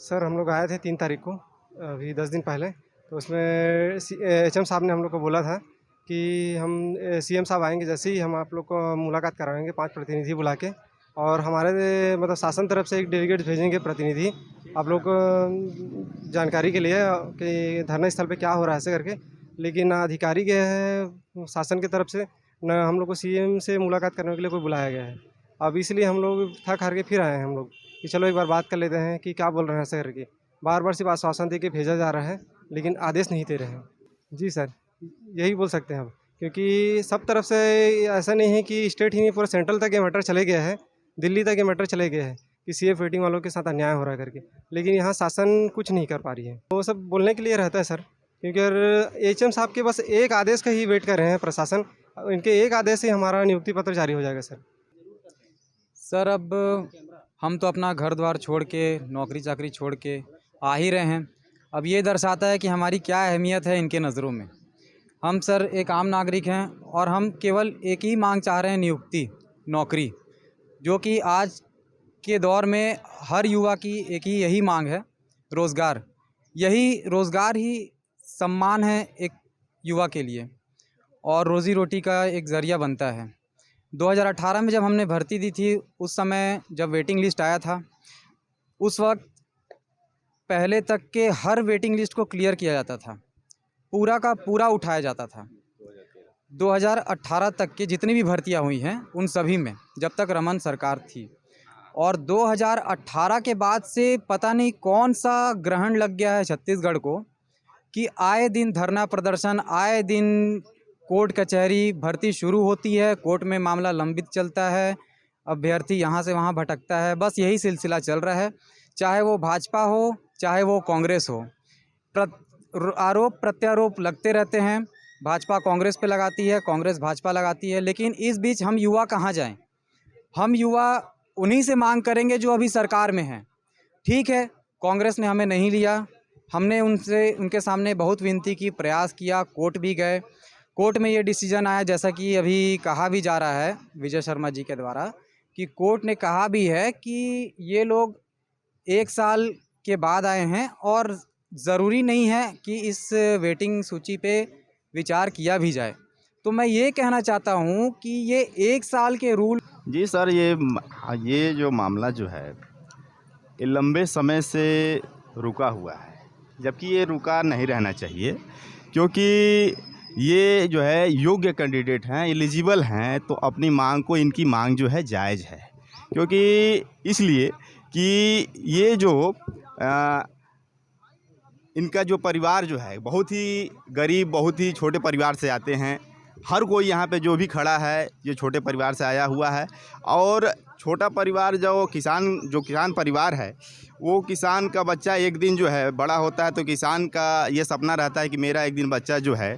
Sir हम लोग आए थे 3 तारीख को, अभी 10 दिन पहले। तो उसमें एचएम साहब ने हम लोग को बोला था कि हम सीएम साहब आएंगे, जैसे ही हम आप लोग को मुलाकात कराएंगे 5 प्रतिनिधि बुला के, और हमारे मतलब शासन तरफ से एक डेलीगेट भेजेंगे प्रतिनिधि आप लोग को जानकारी के लिए कि धरना स्थल पे क्या हो रहा है ऐसे करके। लेकिन ना अधिकारी गए हैं शासन की तरफ से, न हम लोग को सीएम से मुलाकात करने के लिए कोई बुलाया गया है। अब इसलिए हम लोग थक हार के फिर आए हैं हम लोग कि चलो एक बार बात कर लेते हैं कि क्या बोल रहे हैं ऐसे करके। बार बार सिर्फ आश्वासन दे के भेजा जा रहा है, लेकिन आदेश नहीं दे रहे हैं। जी सर, यही बोल सकते हैं हम, क्योंकि सब तरफ से ऐसा नहीं है कि स्टेट ही नहीं, पूरा सेंट्रल तक ये मैटर चले गया है, दिल्ली तक ये मैटर चले गए हैं कि सीएफ वेटिंग वालों के साथ अन्याय हो रहा है करके। लेकिन यहाँ शासन कुछ नहीं कर पा रही है। वो सब बोलने के लिए रहता है सर, क्योंकि अगर एचएम साहब के बस एक आदेश का ही वेट कर रहे हैं प्रशासन, इनके एक आदेश से हमारा नियुक्ति पत्र जारी हो जाएगा सर। सर अब हम तो अपना घर द्वार छोड़ के, नौकरी चाकरी छोड़ के आ ही रहे हैं। अब ये दर्शाता है कि हमारी क्या अहमियत है इनके नज़रों में। हम सर एक आम नागरिक हैं और हम केवल एक ही मांग चाह रहे हैं, नियुक्ति, नौकरी, जो कि आज के दौर में हर युवा की एक ही यही मांग है, रोज़गार। यही रोज़गार ही सम्मान है एक युवा के लिए और रोज़ी रोटी का एक ज़रिया बनता है। 2018 में जब हमने भर्ती दी थी, उस समय जब वेटिंग लिस्ट आया था, उस वक्त पहले तक के हर वेटिंग लिस्ट को क्लियर किया जाता था, पूरा का पूरा उठाया जाता था। 2018 तक के जितनी भी भर्तियां हुई हैं उन सभी में, जब तक रमन सरकार थी। और 2018 के बाद से पता नहीं कौन सा ग्रहण लग गया है छत्तीसगढ़ को कि आए दिन धरना प्रदर्शन, आए दिन कोर्ट कचहरी, भर्ती शुरू होती है, कोर्ट में मामला लंबित चलता है, अभ्यर्थी यहाँ से वहाँ भटकता है। बस यही सिलसिला चल रहा है, चाहे वो भाजपा हो चाहे वो कांग्रेस हो। आरोप प्रत्यारोप लगते रहते हैं, भाजपा कांग्रेस पे लगाती है, कांग्रेस भाजपा लगाती है। लेकिन इस बीच हम युवा कहाँ जाएं? हम युवा उन्हीं से मांग करेंगे जो अभी सरकार में हैं। ठीक है, कांग्रेस ने हमें नहीं लिया, हमने उनके सामने बहुत विनती की, प्रयास किया, कोर्ट भी गए। कोर्ट में ये डिसीजन आया, जैसा कि अभी कहा भी जा रहा है विजय शर्मा जी के द्वारा, कि कोर्ट ने कहा भी है कि ये लोग 1 साल के बाद आए हैं और ज़रूरी नहीं है कि इस वेटिंग सूची पे विचार किया भी जाए। तो मैं ये कहना चाहता हूँ कि ये 1 साल के रूल। जी सर, ये जो मामला जो है ये लंबे समय से रुका हुआ है, जबकि ये रुका नहीं रहना चाहिए, क्योंकि ये जो है योग्य कैंडिडेट हैं, एलिजिबल हैं, तो अपनी मांग को, इनकी मांग जो है जायज़ है। क्योंकि इसलिए कि ये जो इनका जो परिवार जो है बहुत ही गरीब, बहुत ही छोटे परिवार से आते हैं। हर कोई यहाँ पे जो भी खड़ा है ये छोटे परिवार से आया हुआ है। और छोटा परिवार जो किसान परिवार है, वो किसान का बच्चा एक दिन जो है बड़ा होता है, तो किसान का ये सपना रहता है कि मेरा एक दिन बच्चा जो है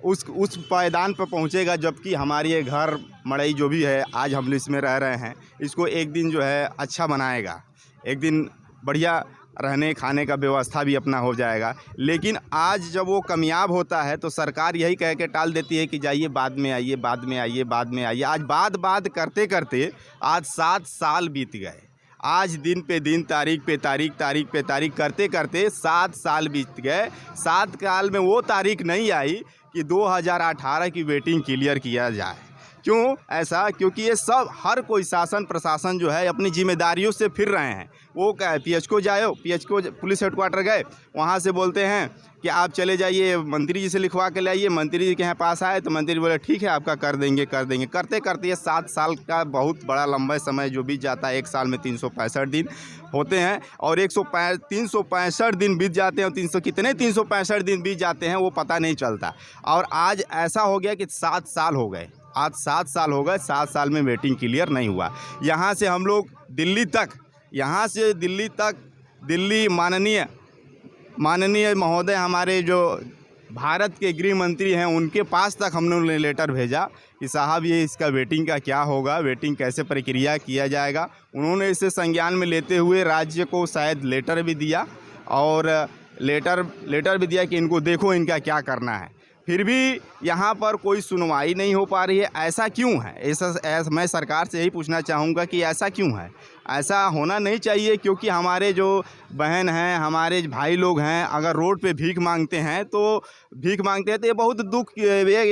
उस पायदान पर पहुँचेगा, जबकि हमारी ये घर मड़ई जो भी है आज हम इसमें रह रहे हैं, इसको एक दिन जो है अच्छा बनाएगा, एक दिन बढ़िया रहने खाने का व्यवस्था भी अपना हो जाएगा। लेकिन आज जब वो कामयाब होता है तो सरकार यही कह के टाल देती है कि जाइए, बाद में आइए, बाद में आइए, बाद में आइए। आज बात करते करते आज 7 साल बीत गए। आज दिन पे दिन, तारीख पे तारीख करते करते 7 साल बीत गए। 7 साल में वो तारीख नहीं आई कि 2018 की वेटिंग क्लियर किया जाए। क्यों ऐसा? क्योंकि ये सब हर कोई शासन प्रशासन जो है अपनी जिम्मेदारियों से फिर रहे हैं। वो क्या है, पीएचको जाओ, पीएचको पुलिस हेडक्वार्टर गए, वहाँ से बोलते हैं कि आप चले जाइए, मंत्री जी से लिखवा के लाइए। मंत्री जी के यहाँ पास आए तो मंत्री बोले ठीक है आपका कर देंगे। करते करते ये 7 साल का बहुत बड़ा लंबा समय जो बीत जाता है। 1 साल में 365 दिन होते हैं और 365 दिन बीत जाते हैं, और 365 दिन बीत जाते हैं वो पता नहीं चलता। और आज ऐसा हो गया कि 7 साल हो गए। आज 7 साल हो गए, 7 साल में वेटिंग क्लियर नहीं हुआ। यहाँ से हम लोग दिल्ली तक, दिल्ली माननीय महोदय हमारे जो भारत के गृह मंत्री हैं उनके पास तक हमने लेटर भेजा कि साहब ये इसका वेटिंग का क्या होगा, वेटिंग कैसे प्रक्रिया किया जाएगा। उन्होंने इसे संज्ञान में लेते हुए राज्य को शायद लेटर भी दिया, और लेटर भी दिया कि इनको देखो इनका क्या करना है। फिर भी यहाँ पर कोई सुनवाई नहीं हो पा रही है। ऐसा क्यों है? ऐसा मैं सरकार से यही पूछना चाहूँगा कि ऐसा क्यों है? ऐसा होना नहीं चाहिए, क्योंकि हमारे जो बहन हैं, हमारे भाई लोग हैं, अगर रोड पे भीख मांगते हैं तो ये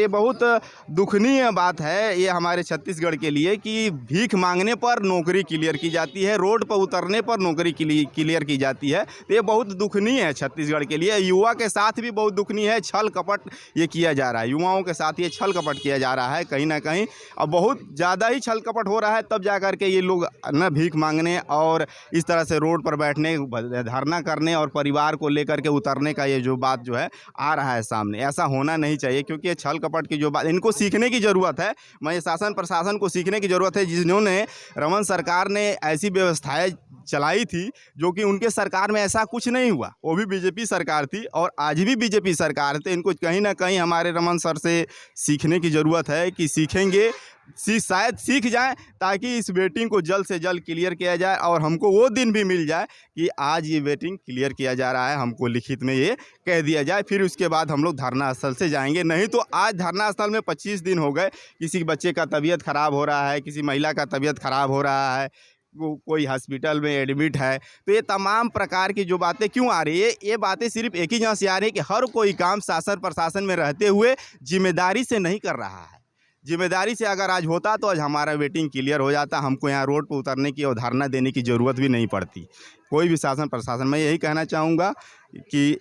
बहुत दुखनीय बात है ये हमारे छत्तीसगढ़ के लिए कि भीख मांगने पर नौकरी क्लियर की जाती है, रोड पर उतरने पर नौकरी क्लियर की जाती है। तो ये बहुत दुखनीय है छत्तीसगढ़ के लिए। युवा के साथ भी बहुत दुखनीय है, छल कपट ये किया जा रहा है, युवाओं के साथ ये छल कपट किया जा रहा है कहीं ना कहीं। अब बहुत ज़्यादा ही छल कपट हो रहा है, तब जा कर के ये लोग न भीख मांगने और इस तरह से रोड पर बैठने, धरना करने और परिवार को लेकर के उतरने का ये जो बात जो है आ रहा है सामने। ऐसा होना नहीं चाहिए, क्योंकि ये छल कपट की जो बात, इनको सीखने की ज़रूरत है। मैं शासन प्रशासन को सीखने की ज़रूरत है, जिन्होंने रमन सरकार ने ऐसी व्यवस्थाएं चलाई थी जो कि उनके सरकार में ऐसा कुछ नहीं हुआ। वो भी बीजेपी सरकार थी और आज भी बीजेपी सरकार थे। इनको कहीं ना कहीं हमारे रमन सर से सीखने की ज़रूरत है कि सीखेंगे, शायद सीख जाएं, ताकि इस वेटिंग को जल्द से जल्द क्लियर किया जाए और हमको वो दिन भी मिल जाए कि आज ये वेटिंग क्लियर किया जा रहा है, हमको लिखित में ये कह दिया जाए। फिर उसके बाद हम लोग धरना स्थल से जाएंगे। नहीं तो आज धरना स्थल में 25 दिन हो गए, किसी बच्चे का तबीयत ख़राब हो रहा है, किसी महिला का तबीयत ख़राब हो रहा है, कोई हॉस्पिटल में एडमिट है। तो ये तमाम प्रकार की जो बातें क्यों आ रही है, ये बातें सिर्फ एक ही जगह से आ रही है कि हर कोई काम शासन प्रशासन में रहते हुए जिम्मेदारी से नहीं कर रहा है। जिम्मेदारी से अगर आज होता तो आज हमारा वेटिंग क्लियर हो जाता, हमको यहाँ रोड पर उतरने की और धरना देने की ज़रूरत भी नहीं पड़ती। कोई भी शासन प्रशासन, मैं यही कहना चाहूँगा कि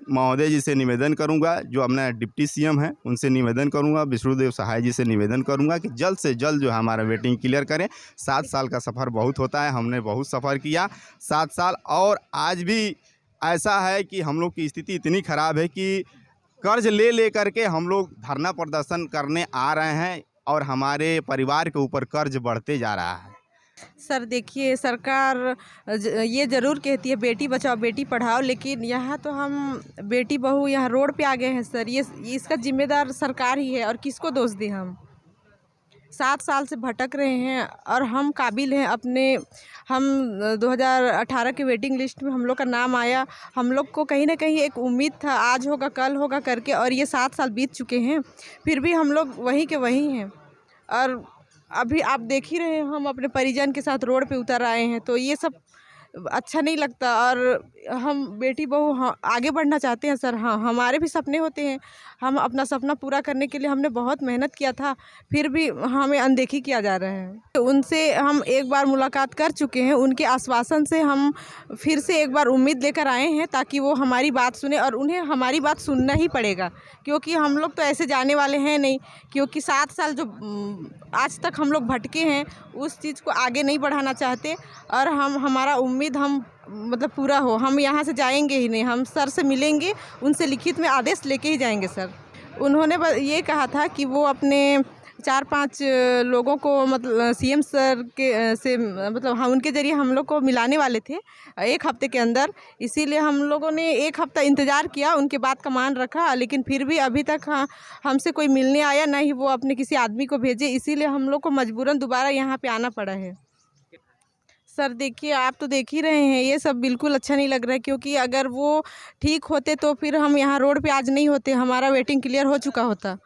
महोदय जी से निवेदन करूंगा, जो अपना डिप्टी सीएम है उनसे निवेदन करूंगा, विष्णुदेव सहाय जी से निवेदन करूंगा कि जल्द से जल्द जो है हमारा वेटिंग क्लियर करें। 7 साल का सफ़र बहुत होता है, हमने बहुत सफ़र किया 7 साल, और आज भी ऐसा है कि हम लोग की स्थिति इतनी ख़राब है कि कर्ज ले करके हम लोग धरना प्रदर्शन करने आ रहे हैं और हमारे परिवार के ऊपर कर्ज बढ़ते जा रहा है। सर देखिए, सरकार ये ज़रूर कहती है बेटी बचाओ बेटी पढ़ाओ, लेकिन यहाँ तो हम बेटी बहू यहाँ रोड पे आ गए हैं सर। ये इसका जिम्मेदार सरकार ही है, और किसको दोष दें हम। 7 साल से भटक रहे हैं और हम काबिल हैं अपने। हम 2018 के वेटिंग लिस्ट में हम लोग का नाम आया। हम लोग को कहीं ना कहीं एक उम्मीद था आज होगा कल होगा करके, और ये 7 साल बीत चुके हैं, फिर भी हम लोग वहीं के वहीं हैं। और अभी आप देख ही रहे हैं, हम अपने परिजन के साथ रोड पे उतर आए हैं, तो ये सब अच्छा नहीं लगता। और हम बेटी बहू आगे बढ़ना चाहते हैं सर। हाँ, हमारे भी सपने होते हैं। हम अपना सपना पूरा करने के लिए हमने बहुत मेहनत किया था, फिर भी हमें अनदेखी किया जा रहा है। तो उनसे हम एक बार मुलाकात कर चुके हैं, उनके आश्वासन से हम फिर से एक बार उम्मीद लेकर आए हैं ताकि वो हमारी बात सुने, और उन्हें हमारी बात सुनना ही पड़ेगा, क्योंकि हम लोग तो ऐसे जाने वाले हैं नहीं। क्योंकि 7 साल जो आज तक हम लोग भटके हैं, उस चीज़ को आगे नहीं बढ़ाना चाहते, और हमारा उम्मीद हम मतलब पूरा हो। हम यहाँ से जाएंगे ही नहीं, हम सर से मिलेंगे, उनसे लिखित में आदेश लेके ही जाएंगे सर। उन्होंने ये कहा था कि वो अपने 4-5 लोगों को मतलब सीएम सर के से मतलब हम उनके ज़रिए हम लोग को मिलाने वाले थे 1 हफ्ते के अंदर। इसीलिए हम लोगों ने 1 हफ्ता इंतज़ार किया, उनके बात का मान रखा, लेकिन फिर भी अभी तक हमसे कोई मिलने आया, ना ही वो अपने किसी आदमी को भेजे। इसीलिए हम लोग को मजबूरन दोबारा यहाँ पे आना पड़ा है। सर देखिए, आप तो देख ही रहे हैं, ये सब बिल्कुल अच्छा नहीं लग रहा है, क्योंकि अगर वो ठीक होते तो फिर हम यहाँ रोड पे आज नहीं होते, हमारा वेटिंग क्लियर हो चुका होता।